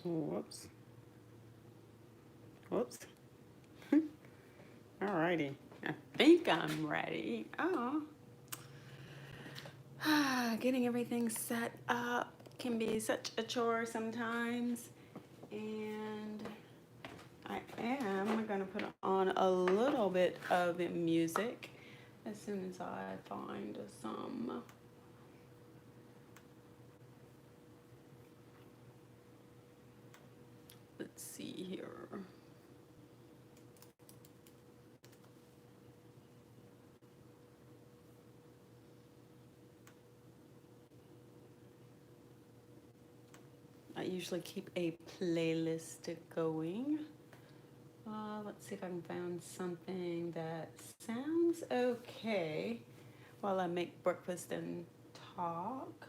Whoops. Whoops. Alrighty. I think I'm ready. Oh. Getting everything set up can be such a chore sometimes. And I am going to put on a little bit of music as soon as I find some. Let's see here. I usually keep a playlist going. Let's see if I can find something that sounds okay while I make breakfast and talk.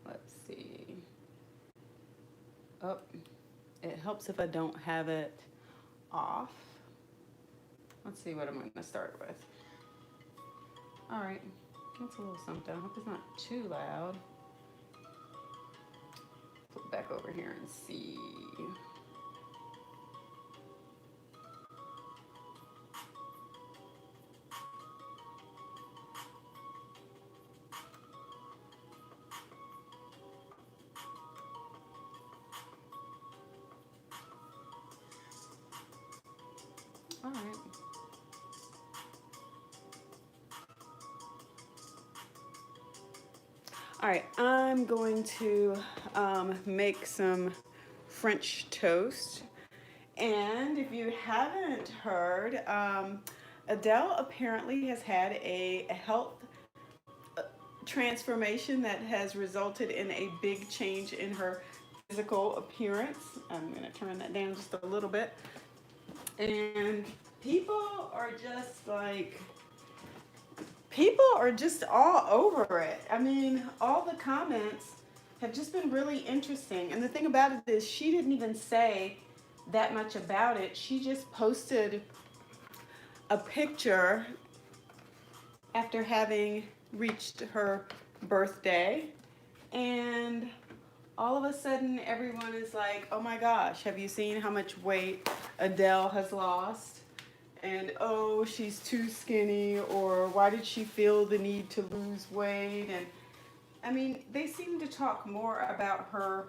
Let's see. Oh, it helps if I don't have it off. Let's see what I'm going to start with. All right, that's a little something. I hope it's not too loud. Flip back over here and see. All right. All right, I'm going to make some French toast. And if you haven't heard, Adele apparently has had a health transformation that has resulted in a big change in her physical appearance. I'm going to turn that down just a little bit. And people are just like, people are just all over it. I mean, all the comments have just been really interesting. And the thing about it is, she didn't even say that much about it. She just posted a picture after having reached her birthday. And all of a sudden, everyone is like, oh my gosh, have you seen how much weight Adele has lost? And oh, she's too skinny, or why did she feel the need to lose weight? And I mean, they seem to talk more about her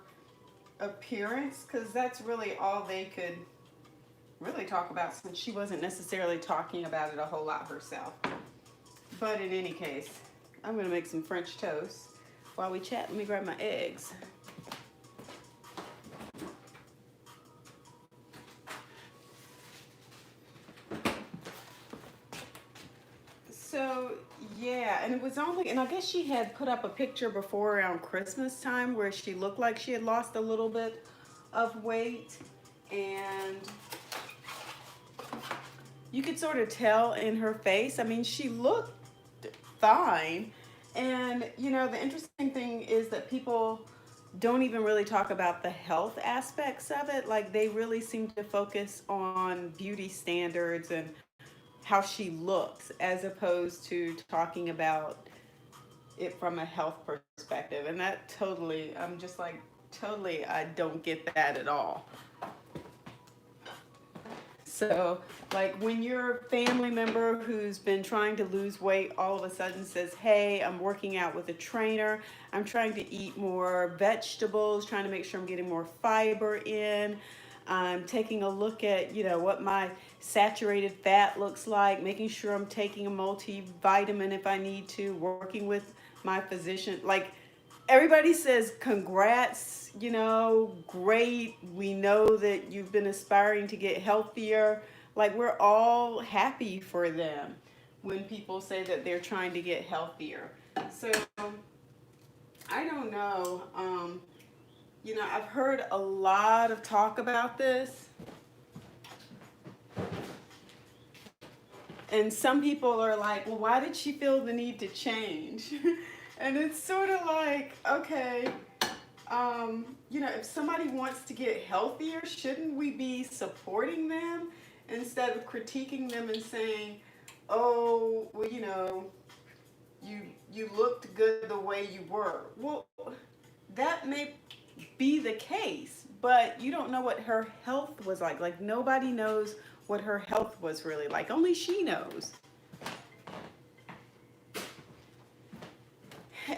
appearance because that's really all they could really talk about, since she wasn't necessarily talking about it a whole lot herself. But in any case, I'm going to make some French toast. While we chat, let me grab my eggs. So yeah, and it was only, and I guess she had put up a picture before around Christmas time where she looked like she had lost a little bit of weight, and you could sort of tell in her face. I mean, she looked fine. And you know, the interesting thing is that people don't even really talk about the health aspects of it. Like, they really seem to focus on beauty standards and how she looks, as opposed to talking about it from a health perspective. And that totally, I'm just like, totally, I don't get that at all. So, like, when your family member who's been trying to lose weight all of a sudden says, hey, I'm working out with a trainer, I'm trying to eat more vegetables, trying to make sure I'm getting more fiber in, I'm taking a look at, you know, what my saturated fat looks like, making sure I'm taking a multivitamin if I need to, working with my physician. Like, everybody says, congrats, you know, great. We know that you've been aspiring to get healthier. Like, we're all happy for them when people say that they're trying to get healthier. So, I don't know. You know, I've heard a lot of talk about this. And some people are like, well, why did she feel the need to change? And it's sort of like, okay, you know, if somebody wants to get healthier, shouldn't we be supporting them instead of critiquing them and saying, oh, well, you know, you looked good the way you were? Well, that may be the case, but you don't know what her health was like. Like nobody knows what her health was really like. Only she knows.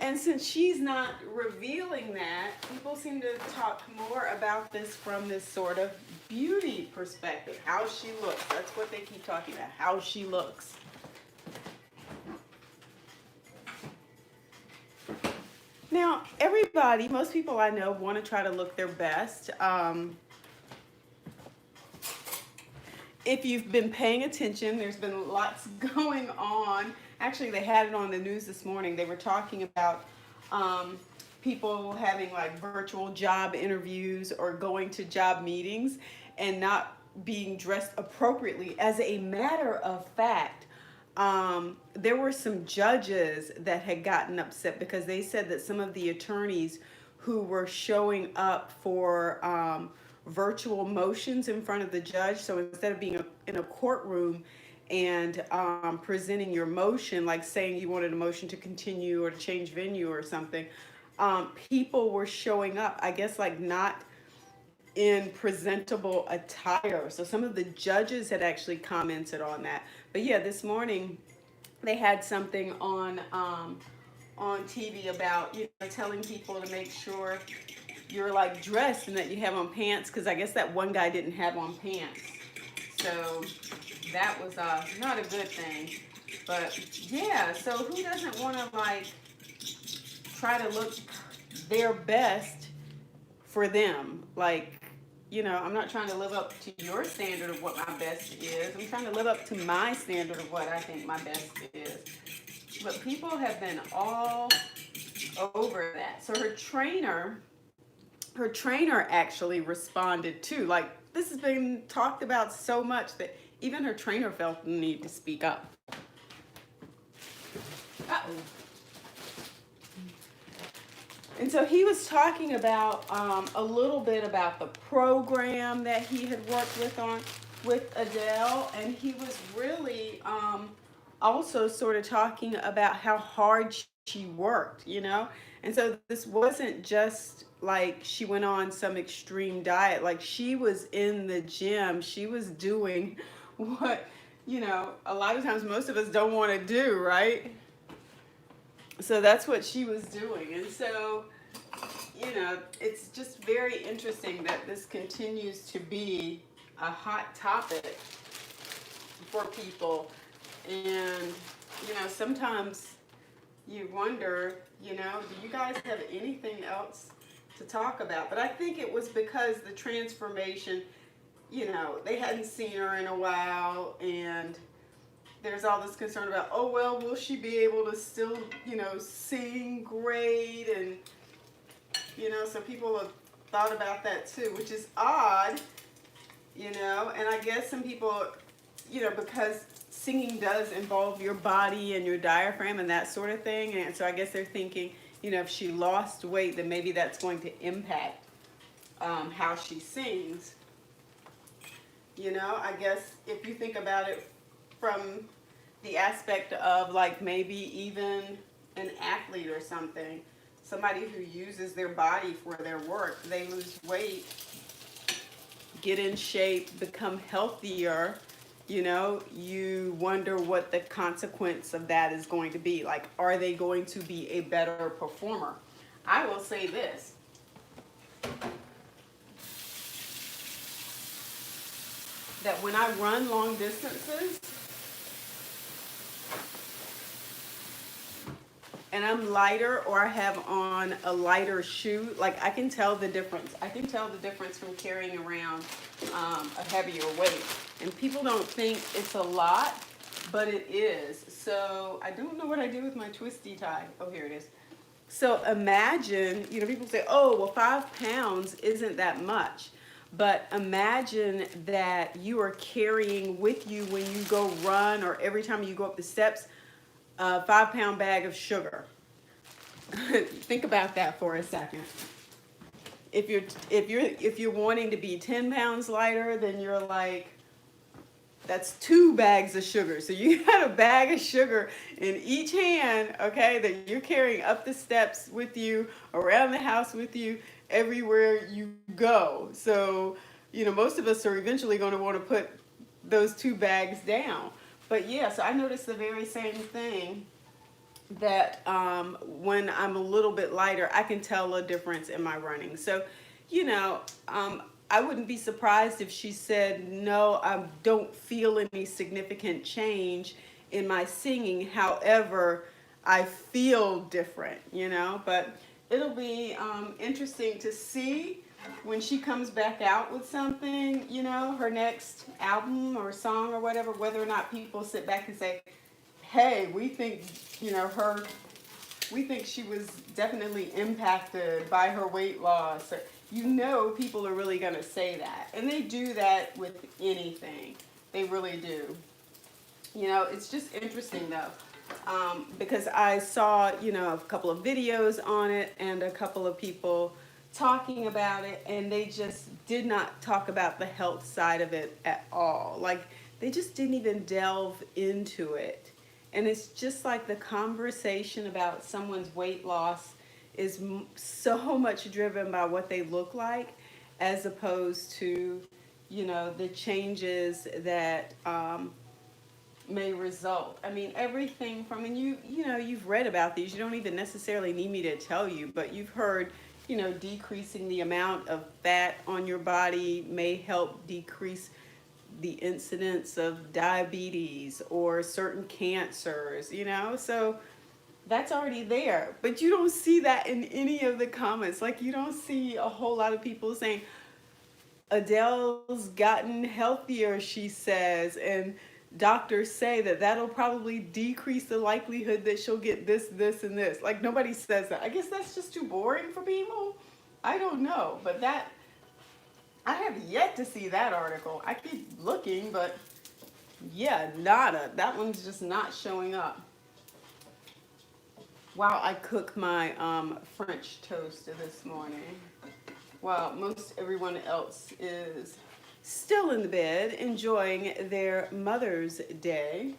And since she's not revealing that, people seem to talk more about this from this sort of beauty perspective. How she looks. That's what they keep talking about. How she looks. Now, everybody, most people I know want to try to look their best. If you've been paying attention, there's been lots going on. Actually, they had it on the news this morning. They were talking about people having like virtual job interviews or going to job meetings and not being dressed appropriately. As a matter of fact, there were some judges that had gotten upset because they said that some of the attorneys who were showing up for virtual motions in front of the judge, so instead of being in a courtroom and presenting your motion, like saying you wanted a motion to continue or to change venue or something, people were showing up, I guess, like not in presentable attire. So some of the judges had actually commented on that. But yeah, this morning they had something on TV about, you know, telling people to make sure you're like dressed and that you have on pants, because I guess that one guy didn't have on pants. So that was not a good thing. But yeah, so who doesn't want to like try to look their best for them? Like, you know, I'm not trying to live up to your standard of what my best is. I'm trying to live up to my standard of what I think my best is. But people have been all over that. So her trainer actually responded too. Like, this has been talked about so much that even her trainer felt the need to speak up. Uh-oh. And so he was talking about a little bit about the program that he had worked with Adele, and he was really also sort of talking about how hard she worked, you know. And so this wasn't just like she went on some extreme diet. Like, she was in the gym. She was doing what, you know, a lot of times most of us don't want to do, right? So that's what she was doing. And so, you know, it's just very interesting that this continues to be a hot topic for people. And, you know, sometimes you wonder, you know, do you guys have anything else to talk about? But I think it was because the transformation, you know, they hadn't seen her in a while, and there's all this concern about, oh, well, will she be able to still, you know, sing great? And, you know, so people have thought about that too, which is odd, you know. And I guess some people, you know, because singing does involve your body and your diaphragm and that sort of thing. And so I guess they're thinking, you know, if she lost weight, then maybe that's going to impact how she sings. You know, I guess if you think about it from the aspect of like maybe even an athlete or something, somebody who uses their body for their work, they lose weight, get in shape, become healthier, you know, you wonder what the consequence of that is going to be. Like, are they going to be a better performer? I will say this. That when I run long distances and I'm lighter, or I have on a lighter shoe, like, I can tell the difference. I can tell the difference from carrying around a heavier weight. And people don't think it's a lot, but it is. So I don't know what I do with my twisty tie. Oh, here it is. So imagine, you know, people say, oh, well, 5 pounds isn't that much. But imagine that you are carrying with you when you go run, or every time you go up the steps, a 5-pound bag of sugar. Think about that for a second. If you're wanting to be 10 pounds lighter, then you're like That's 2 bags of sugar. So you got a bag of sugar in each hand, okay, that you're carrying up the steps with you, around the house with you, everywhere you go. So, most of us are eventually going to want to put those 2 bags down. But yeah, so I noticed the very same thing that when I'm a little bit lighter, I can tell a difference in my running. So, you know, um, I wouldn't be surprised if she said, no, I don't feel any significant change in my singing. However, I feel different. But it'll be interesting to see when she comes back out with something, her next album or song or whatever, whether or not people sit back and say, hey, we think, her, we think she was definitely impacted by her weight loss. Or, people are really going to say that. And they do that with anything. They really do. It's just interesting though. Because I saw, a couple of videos on it and a couple of people talking about it, and they just did not talk about the health side of it at all. Like, they just didn't even delve into it. And it's just like the conversation about someone's weight loss is so much driven by what they look like, as opposed to, the changes that may result. I mean, everything from, and you've read about these. You don't even necessarily need me to tell you, but you've heard, decreasing the amount of fat on your body may help decrease the incidence of diabetes or certain cancers. So that's already there. But you don't see that in any of the comments. Like, you don't see a whole lot of people saying, Adele's gotten healthier, she says, and doctors say that that'll probably decrease the likelihood that she'll get this, this, and this. Like, nobody says that. I guess that's just too boring for people. I don't know. But I have yet to see that article. I keep looking, but yeah, nada. That one's just not showing up. While I cook my French toast this morning, while most everyone else is still in the bed enjoying their Mother's Day.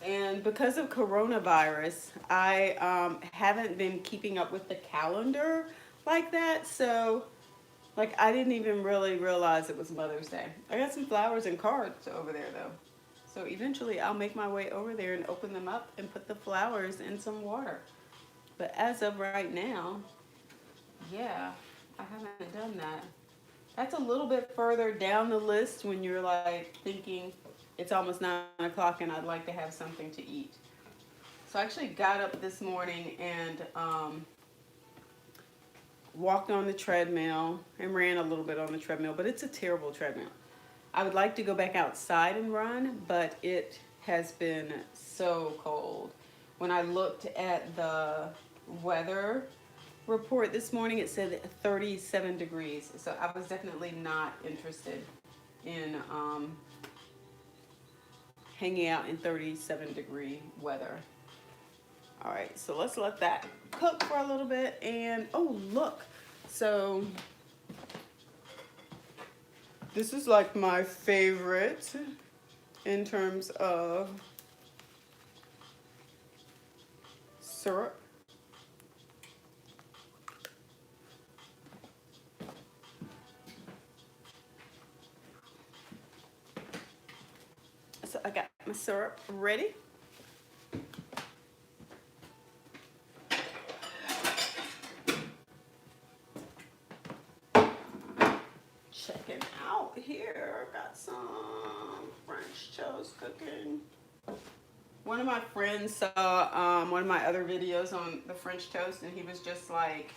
And because of coronavirus, I haven't been keeping up with the calendar like that. So, like, I didn't even really realize it was Mother's Day. I got some flowers and cards over there, though. So eventually I'll make my way over there and open them up and put the flowers in some water. But as of right now, yeah, I haven't done that. That's a little bit further down the list when you're like thinking it's almost 9 o'clock and I'd like to have something to eat. So I actually got up this morning and walked on the treadmill and ran a little bit on the treadmill, but it's a terrible treadmill. I would like to go back outside and run, but it has been so cold. When I looked at the weather report this morning, it said 37 degrees. So I was definitely not interested in hanging out in 37-degree weather. All right, so let's let that cook for a little bit. And oh, look. So this is like my favorite in terms of syrup. So I got my syrup ready. Checking out here, got some French toast cooking. One of my friends saw one of my other videos on the French toast, and he was just like,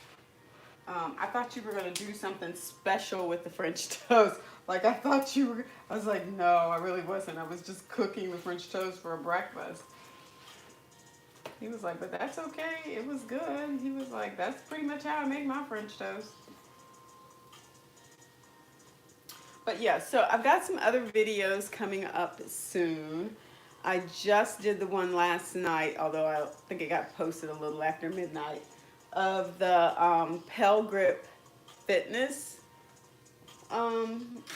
I thought you were going to do something special with the French toast. Like, I thought you were, I was like, no, I really wasn't. I was just cooking the French toast for a breakfast. He was like, but that's okay. It was good. He was like, that's pretty much how I make my French toast. But yeah, so I've got some other videos coming up soon. I just did the one last night, although I think it got posted a little after midnight, of the Pell Grip fitness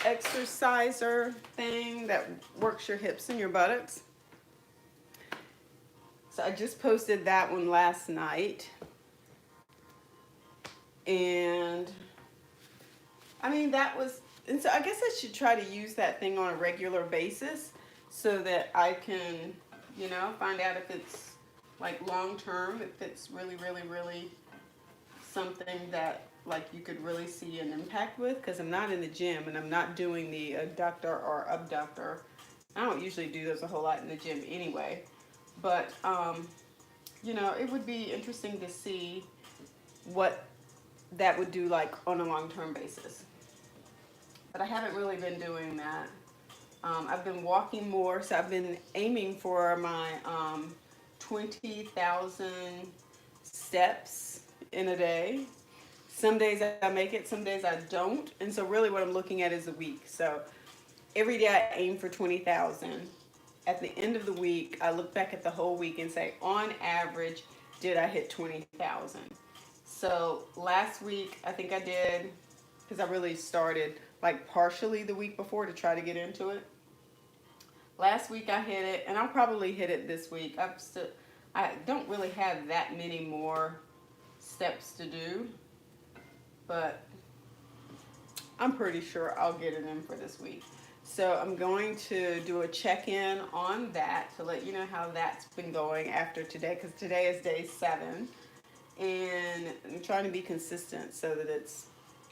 exerciser thing that works your hips and your buttocks. So I just posted that one last night. And I mean, that was, and so I guess I should try to use that thing on a regular basis so that I can, you know, find out if it's like long term, if it's really, really, really something that like you could really see an impact with, because I'm not in the gym and I'm not doing the adductor or abductor. I don't usually do those a whole lot in the gym anyway, but you know, it would be interesting to see what that would do like on a long-term basis. But I haven't really been doing that. I've been walking more, so I've been aiming for my 20,000 steps in a day. Some days I make it, some days I don't. And so really what I'm looking at is a week. So every day I aim for 20,000. At the end of the week, I look back at the whole week and say, on average, did I hit 20,000? So last week, I think I did, because I really started like partially the week before to try to get into it. Last week I hit it, and I'll probably hit it this week. I don't really have that many more steps to do, but I'm pretty sure I'll get it in for this week. So I'm going to do a check-in on that to let you know how that's been going after today, because today is day 7. And I'm trying to be consistent so that it's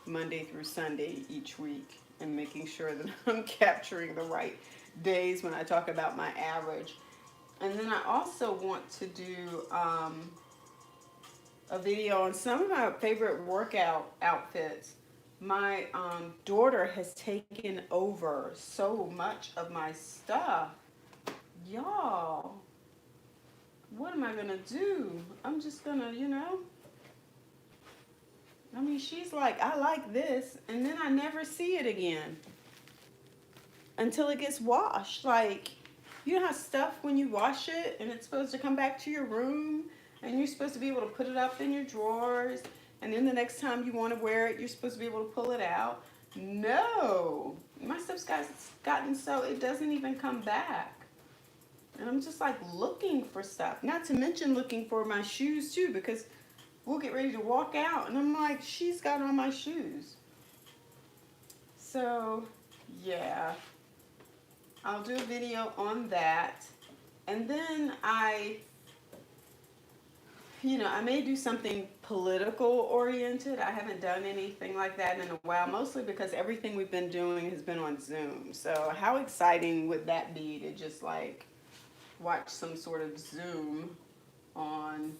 Monday through Sunday each week, and making sure that I'm capturing the right days when I talk about my average. And then I also want to do a video on some of my favorite workout outfits. My daughter has taken over so much of my stuff. Y'all, what am I gonna do? I'm just gonna, you know, I mean, she's like, I like this, and then I never see it again until it gets washed. Like, you know how stuff, when you wash it and it's supposed to come back to your room, and you're supposed to be able to put it up in your drawers, and then the next time you want to wear it, you're supposed to be able to pull it out. No, my stuff's gotten so it doesn't even come back. And I'm just like looking for stuff. Not to mention looking for my shoes too, because we'll get ready to walk out and I'm like, she's got on my shoes. So yeah, I'll do a video on that. And then I may do something political oriented. I haven't done anything like that in a while, mostly because everything we've been doing has been on Zoom. So how exciting would that be to just like watch some sort of Zoom on,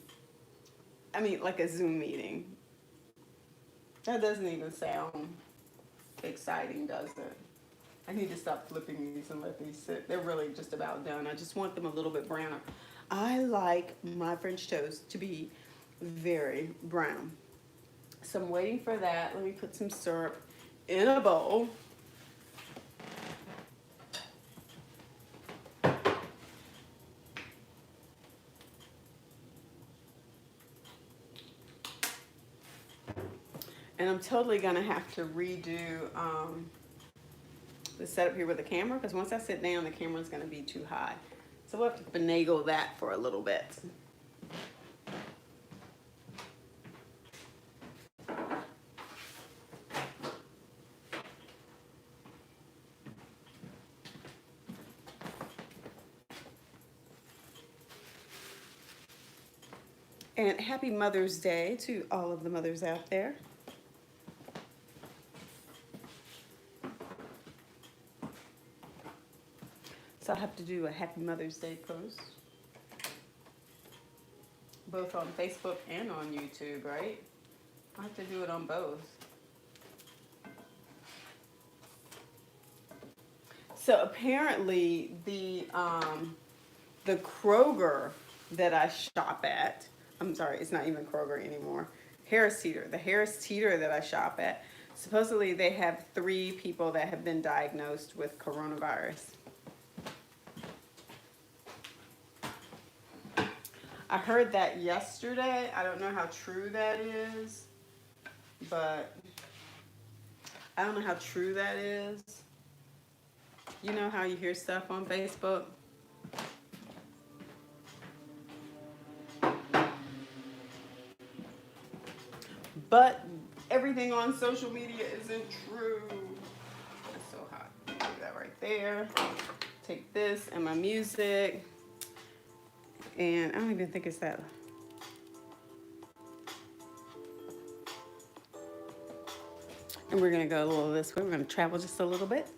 like a Zoom meeting? That doesn't even sound exciting, does it? I need to stop flipping these and let these sit. They're really just about done. I just want them a little bit browner. I like my French toast to be very brown. So I'm waiting for that. Let me put some syrup in a bowl. And I'm totally gonna have to redo the setup here with the camera, because once I sit down, the camera's gonna be too high. So we'll have to finagle that for a little bit. And happy Mother's Day to all of the mothers out there. So I'll have to do a happy Mother's Day post, both on Facebook and on YouTube, right? I have to do it on both. So apparently the Kroger that I shop at, I'm sorry, it's not even Kroger anymore, Harris Teeter, the Harris Teeter that I shop at, supposedly they have 3 people that have been diagnosed with coronavirus. I heard that yesterday. I don't know how true that is, but I don't know how true that is. You know how you hear stuff on Facebook? But everything on social media isn't true. It's so hot. Do that right there. Take this and my music. And I don't even think it's that. And we're gonna go a little this way. We're gonna travel just a little bit.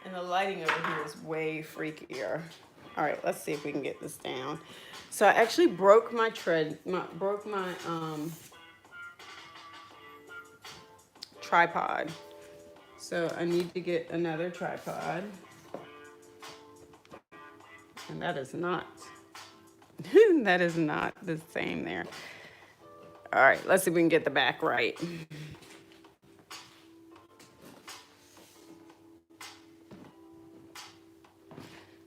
And the lighting over here is way freakier. All right, let's see if we can get this down. So I actually broke my tripod. So I need to get another tripod. And that is not, that is not the same there. All right, let's see if we can get the back right.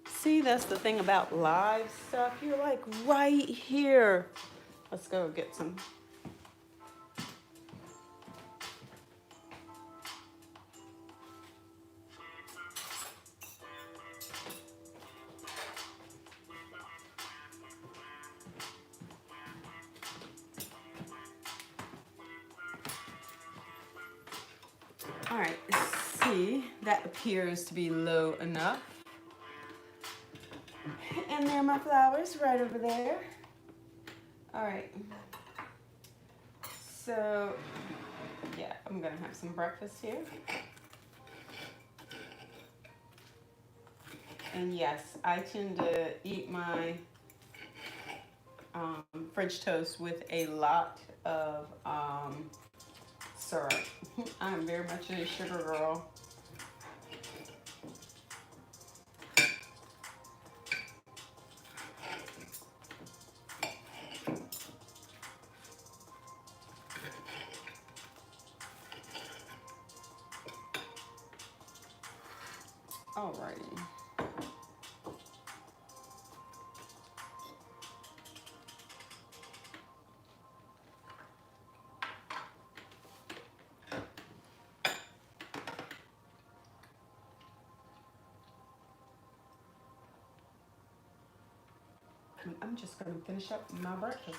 See, that's the thing about live stuff. You're like right here. Let's go get some. All right, see, that appears to be low enough. And there are my flowers right over there. All right. So, yeah, I'm gonna have some breakfast here. And yes, I tend to eat my French toast with a lot of syrup. I'm very much a sugar girl. Alrighty. I'm just going to finish up my breakfast.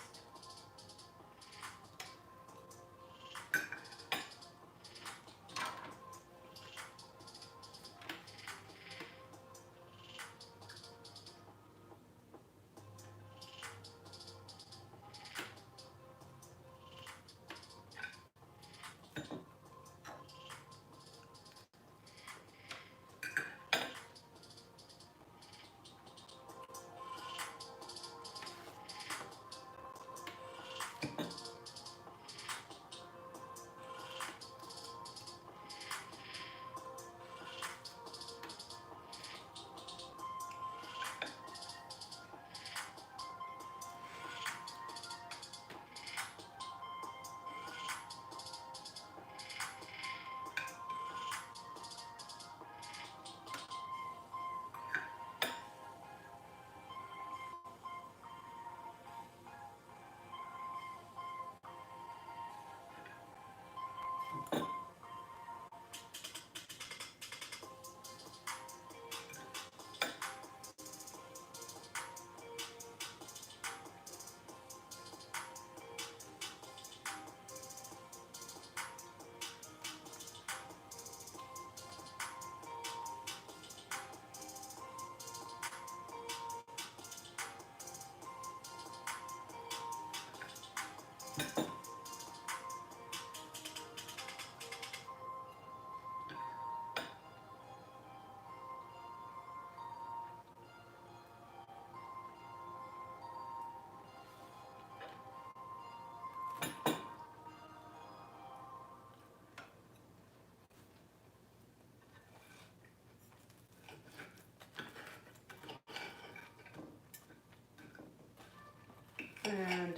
And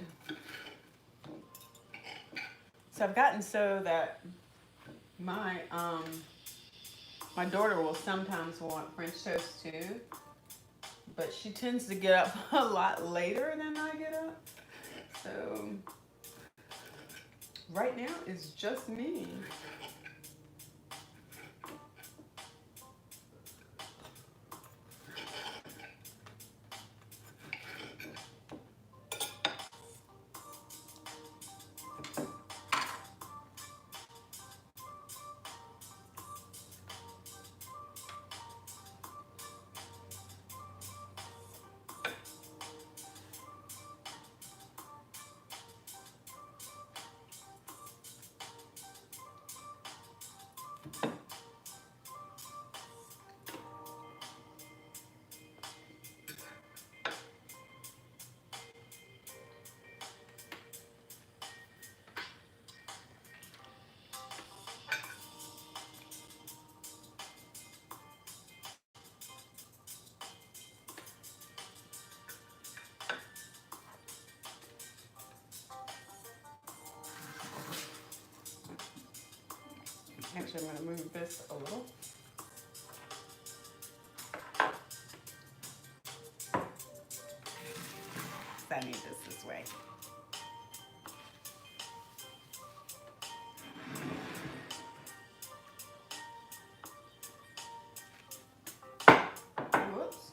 so I've gotten so that my my daughter will sometimes want French toast too, but she tends to get up a lot later than I get up. So right now it's just me. Actually, I'm going to move this a little. I need this way. Whoops.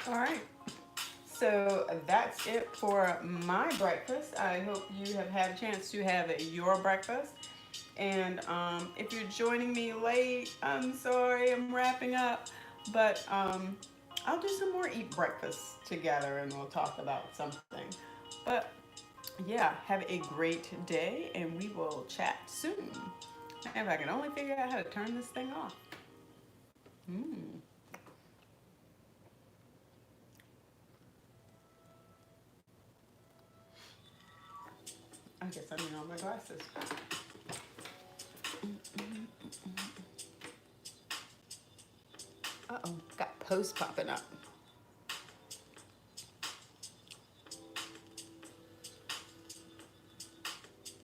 All right. So that's it for my breakfast. I hope you have had a chance to have your breakfast. And if you're joining me late, I'm sorry, I'm wrapping up. But I'll do some more eat breakfast together and we'll talk about something. But yeah, have a great day and we will chat soon. If I can only figure out how to turn this thing off. Mm. I guess I need all my glasses. Uh-oh, got posts popping up.